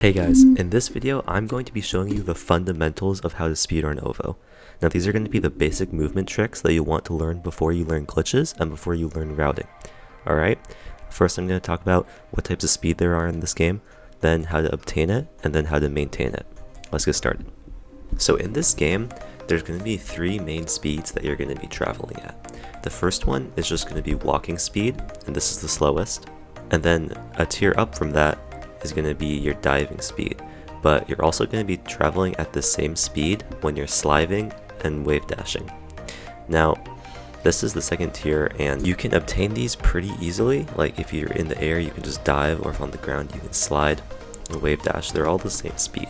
Hey guys, in this video I'm going to be showing you the fundamentals of how to speedrun OvO. Now these are going to be the basic movement tricks that you want to learn before you learn glitches and before you learn routing. Alright, first I'm going to talk about what types of speed there are in this game, then how to obtain it, and then how to maintain it. Let's get started. So in this game, there's going to be three main speeds that you're going to be traveling at. The first one is just going to be walking speed, and this is the slowest. And then a tier up from that is going to be your diving speed, but you're also going to be traveling at the same speed when you're sliding and wave dashing. Now this is the second tier, and you can obtain these pretty easily. Like if you're in the air you can just dive, or if on the ground you can slide and wave dash. They're all the same speed.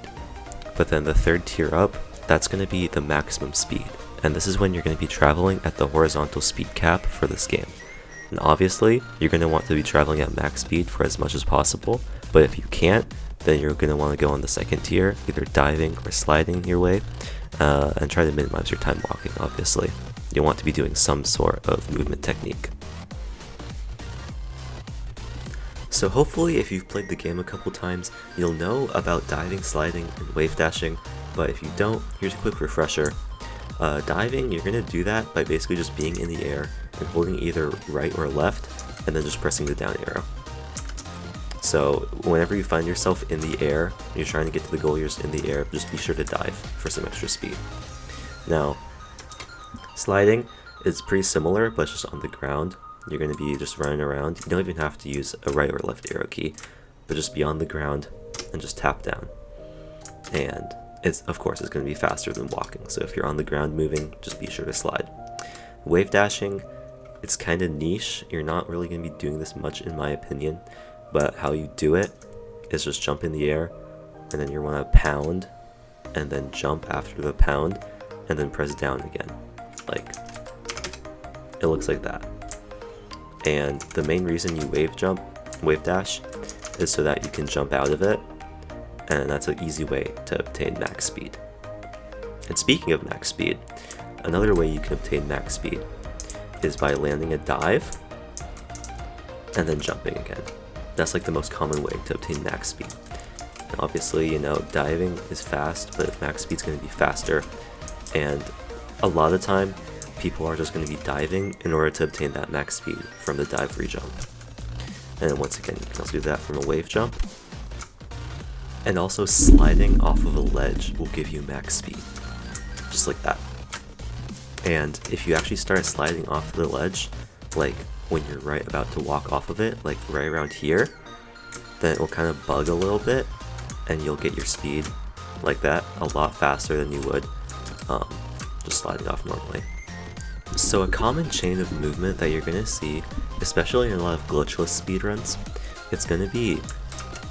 But then the third tier up, that's going to be the maximum speed, and this is when you're going to be traveling at the horizontal speed cap for this game. And obviously you're going to want to be traveling at max speed for as much as possible, but if you can't, then you're going to want to go on the second tier, either diving or sliding your way, and try to minimize your time walking. Obviously you'll want to be doing some sort of movement technique. So hopefully if you've played the game a couple times, you'll know about diving, sliding, and wave dashing, but if you don't, here's a quick refresher. Diving, you're going to do that by basically just being in the air and holding either right or left, and then just pressing the down arrow. So whenever you find yourself in the air, and you're trying to get to the goal, you're just in the air, just be sure to dive for some extra speed. Now, sliding is pretty similar, but just on the ground. You're going to be just running around. You don't even have to use a right or left arrow key, but just be on the ground and just tap down. And of course it's going to be faster than walking, so if you're on the ground moving, just be sure to slide. Wave dashing, it's kind of niche. You're not really going to be doing this much in my opinion, but how you do it is just jump in the air, and then you want to pound, and then jump after the pound, and then press down again. Like, it looks like that. And the main reason you wave dash, is so that you can jump out of it, and that's an easy way to obtain max speed. And speaking of max speed, another way you can obtain max speed is by landing a dive and then jumping again. That's like the most common way to obtain max speed. And obviously, you know, diving is fast, but max speed's going to be faster, and a lot of the time people are just going to be diving in order to obtain that max speed from the dive re-jump. And then once again, you can also do that from a wave jump. And also sliding off of a ledge will give you max speed, just like that. And if you actually start sliding off the ledge, like when you're right about to walk off of it, like right around here, then it will kind of bug a little bit, and you'll get your speed like that a lot faster than you would just sliding off normally. So a common chain of movement that you're going to see, especially in a lot of glitchless speedruns, it's going to be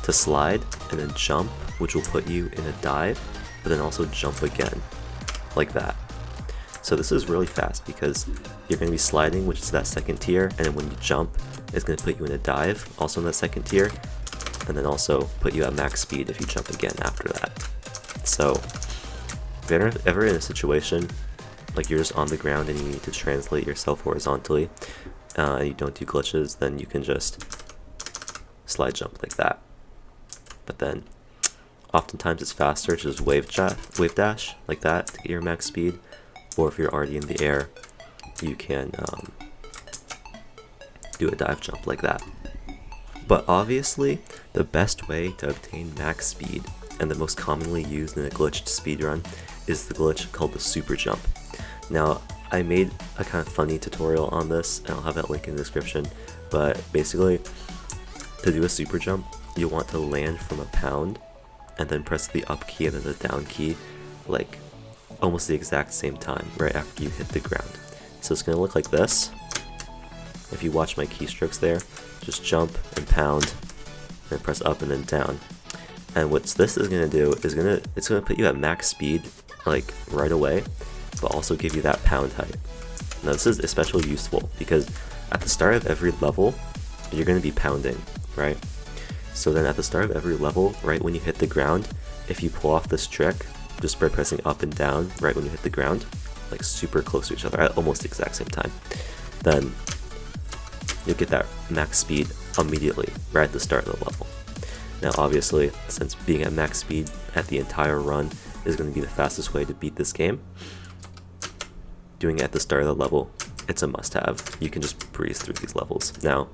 to slide and then jump, which will put you in a dive, but then also jump again, like that. So this is really fast because you're going to be sliding, which is that second tier, and then when you jump, it's going to put you in a dive, also in that second tier, and then also put you at max speed if you jump again after that. So if you're ever in a situation like you're just on the ground and you need to translate yourself horizontally, and you don't do glitches, then you can just slide jump like that. But then oftentimes it's faster to just wave dash like that to get your max speed, or if you're already in the air, you can do a dive jump like that. But obviously the best way to obtain max speed, and the most commonly used in a glitched speedrun, is the glitch called the super jump. Now I made a kind of funny tutorial on this, and I'll have that link in the description, but basically to do a super jump, you want to land from a pound and then press the up key and then the down key like almost the exact same time right after you hit the ground. So it's going to look like this. If you watch my keystrokes there, just jump and pound and press up and then down. And what this is going to do is it's going to put you at max speed like right away, but also give you that pound height. Now this is especially useful because at the start of every level you're going to be pounding, right? So then at the start of every level, right when you hit the ground, if you pull off this trick just by pressing up and down right when you hit the ground, like super close to each other at almost the exact same time, then you'll get that max speed immediately right at the start of the level. Now obviously, since being at max speed at the entire run is going to be the fastest way to beat this game, doing it at the start of the level, it's a must-have. You can just breeze through these levels. Now,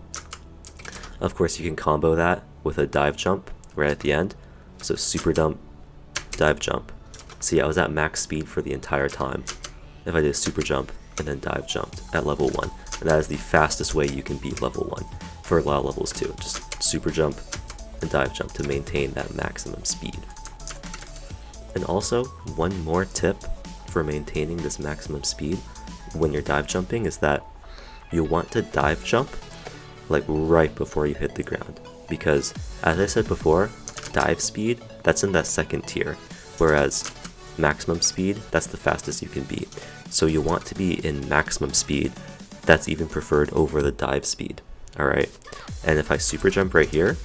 of course, you can combo that with a dive jump right at the end. So super jump, dive jump. See, I was at max speed for the entire time. If I did a super jump and then dive jumped at level 1, and that is the fastest way you can beat level 1 for a lot of levels too. Just super jump and dive jump to maintain that maximum speed. And also, one more tip for maintaining this maximum speed when you're dive jumping is that you'll want to dive jump like right before you hit the ground, because as I said before, dive speed, that's in that second tier, whereas maximum speed, that's the fastest you can be. So you want to be in maximum speed. That's even preferred over the dive speed. Alright, and if I super jump right here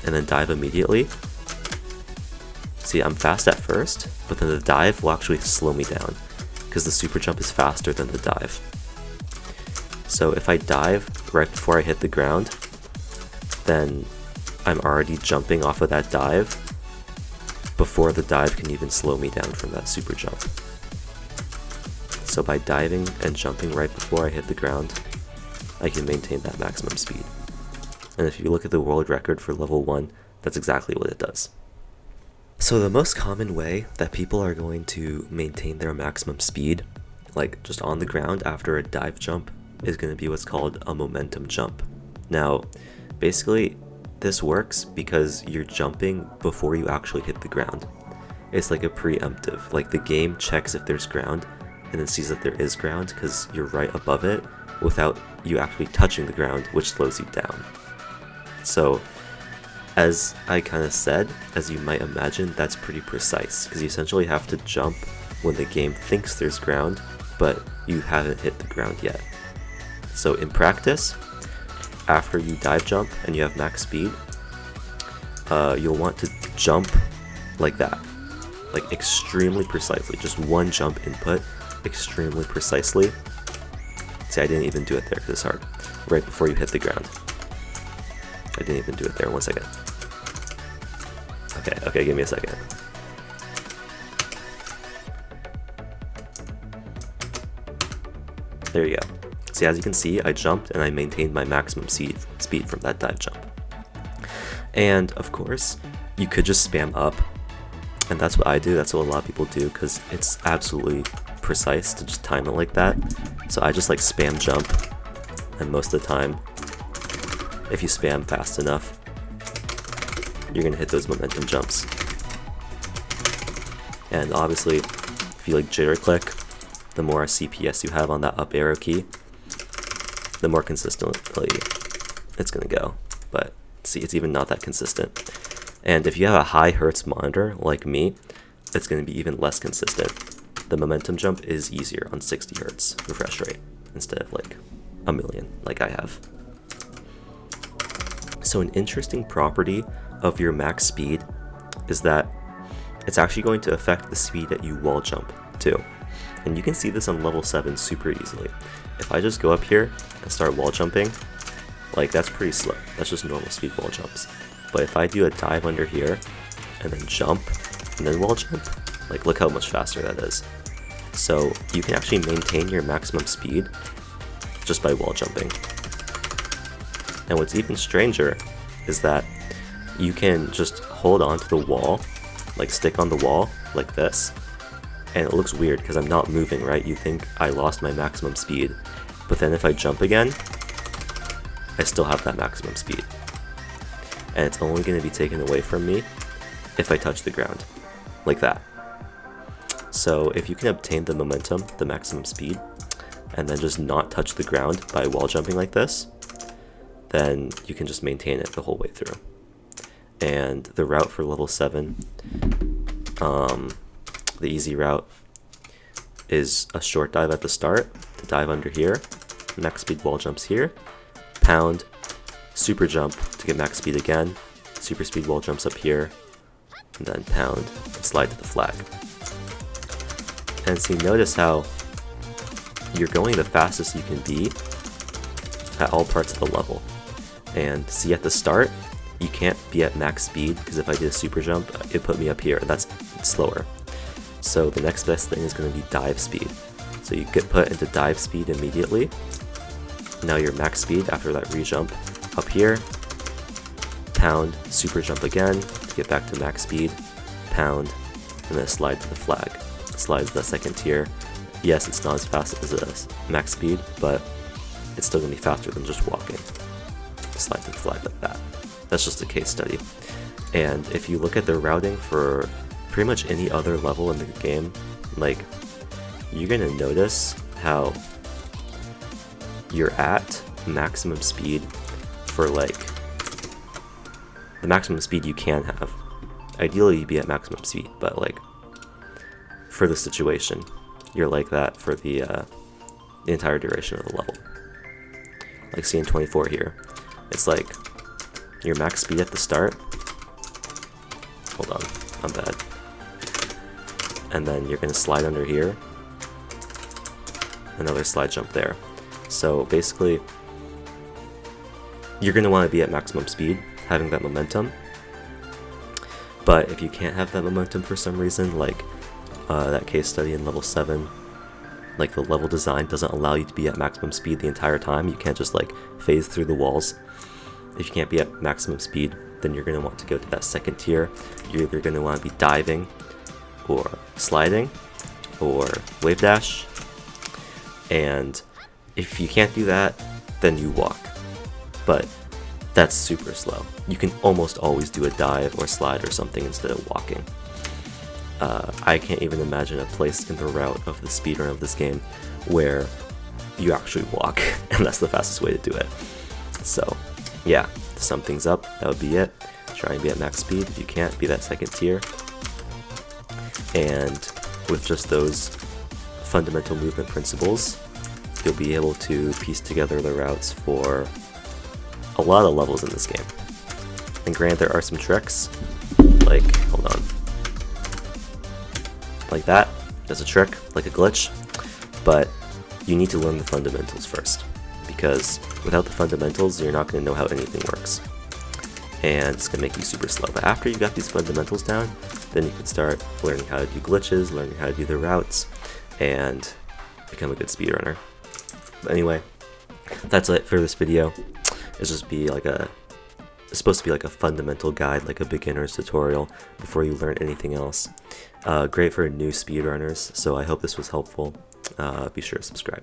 and then dive immediately, see, I'm fast at first, but then the dive will actually slow me down because the super jump is faster than the dive. So if I dive right before I hit the ground, then I'm already jumping off of that dive before the dive can even slow me down from that super jump. So by diving and jumping right before I hit the ground, I can maintain that maximum speed. And if you look at the world record for level 1, that's exactly what it does. So the most common way that people are going to maintain their maximum speed, like just on the ground after a dive jump, is going to be what's called a momentum jump. Now, basically, this works because you're jumping before you actually hit the ground. It's like a preemptive, like the game checks if there's ground and then sees that there is ground because you're right above it without you actually touching the ground, which slows you down. So, as I kind of said, as you might imagine, that's pretty precise because you essentially have to jump when the game thinks there's ground, but you haven't hit the ground yet. So in practice, after you dive jump and you have max speed, you'll want to jump like that, like extremely precisely, just one jump input, extremely precisely. See, I didn't even do it there because it's hard. Right before you hit the ground. I didn't even do it there, 1 second. Okay, give me a second. There you go. See, as you can see, I jumped and I maintained my maximum speed from that dive jump. And of course, you could just spam up, and that's what I do, that's what a lot of people do, because it's absolutely precise to just time it like that. So I just like spam jump, and most of the time, if you spam fast enough, you're gonna hit those momentum jumps. And obviously, if you like jitter click, the more CPS you have on that up arrow key, the more consistently it's gonna go. But see, it's even not that consistent. And if you have a high hertz monitor like me, it's gonna be even less consistent. The momentum jump is easier on 60 hertz refresh rate instead of like a million like I have. So an interesting property of your max speed is that it's actually going to affect the speed that you wall jump too. And you can see this on level 7 super easily. If I just go up here and start wall jumping, like that's pretty slow. That's just normal speed wall jumps. But if I do a dive under here and then jump and then wall jump, like look how much faster that is. So you can actually maintain your maximum speed just by wall jumping. And what's even stranger is that you can just hold on to the wall, like stick on the wall like this, and it looks weird because I'm not moving, right? You think I lost my maximum speed, but then if I jump again, I still have that maximum speed. And it's only going to be taken away from me if I touch the ground, like that. So if you can obtain the momentum, the maximum speed, and then just not touch the ground by wall jumping like this, then you can just maintain it the whole way through. And the route for level 7, the easy route is a short dive at the start, to dive under here, max speed wall jumps here, pound, super jump to get max speed again, super speed wall jumps up here, and then pound and slide to the flag. And see, notice how you're going the fastest you can be at all parts of the level. And see, at the start, you can't be at max speed, because if I did a super jump, it put me up here, and that's slower. So the next best thing is going to be dive speed. So you get put into dive speed immediately. Now your max speed after that re-jump, up here, pound, super jump again to get back to max speed, pound, and then slide to the flag. Slide to the second tier. Yes, it's not as fast as a max speed, but it's still going to be faster than just walking. Slide to the flag like that. That's just a case study. And if you look at the routing for pretty much any other level in the game, like, you're going to notice how you're at maximum speed for, like, the maximum speed you can have. Ideally, you'd be at maximum speed, but, like, for the situation, you're like that for the entire duration of the level. Like, see in 24 here, it's like your max speed at the start. Hold on, I'm bad. And then you're gonna slide under here. Another slide jump there. So basically, you're gonna want to be at maximum speed, having that momentum. But if you can't have that momentum for some reason, like that case study in level 7, like the level design doesn't allow you to be at maximum speed the entire time. You can't just like phase through the walls. If you can't be at maximum speed, then you're going to want to go to that second tier. You're either going to want to be diving, or sliding, or wave dash. And if you can't do that, then you walk. But that's super slow. You can almost always do a dive or slide or something instead of walking. I can't even imagine a place in the route of the speedrun of this game where you actually walk, and that's the fastest way to do it. So yeah, to sum things up, that would be it. Try and be at max speed. If you can't, be that second tier. And with just those fundamental movement principles, you'll be able to piece together the routes for a lot of levels in this game. And granted, there are some tricks, like, hold on, like that. That's a trick, like a glitch, but you need to learn the fundamentals first, because without the fundamentals, you're not going to know how anything works, and it's going to make you super slow. But after you got these fundamentals down, then you can start learning how to do glitches, learning how to do the routes, and become a good speedrunner. But anyway, that's it for this video. It's just be like it's supposed to be like a fundamental guide, like a beginner's tutorial before you learn anything else. Great for new speedrunners, so I hope this was helpful. Be sure to subscribe.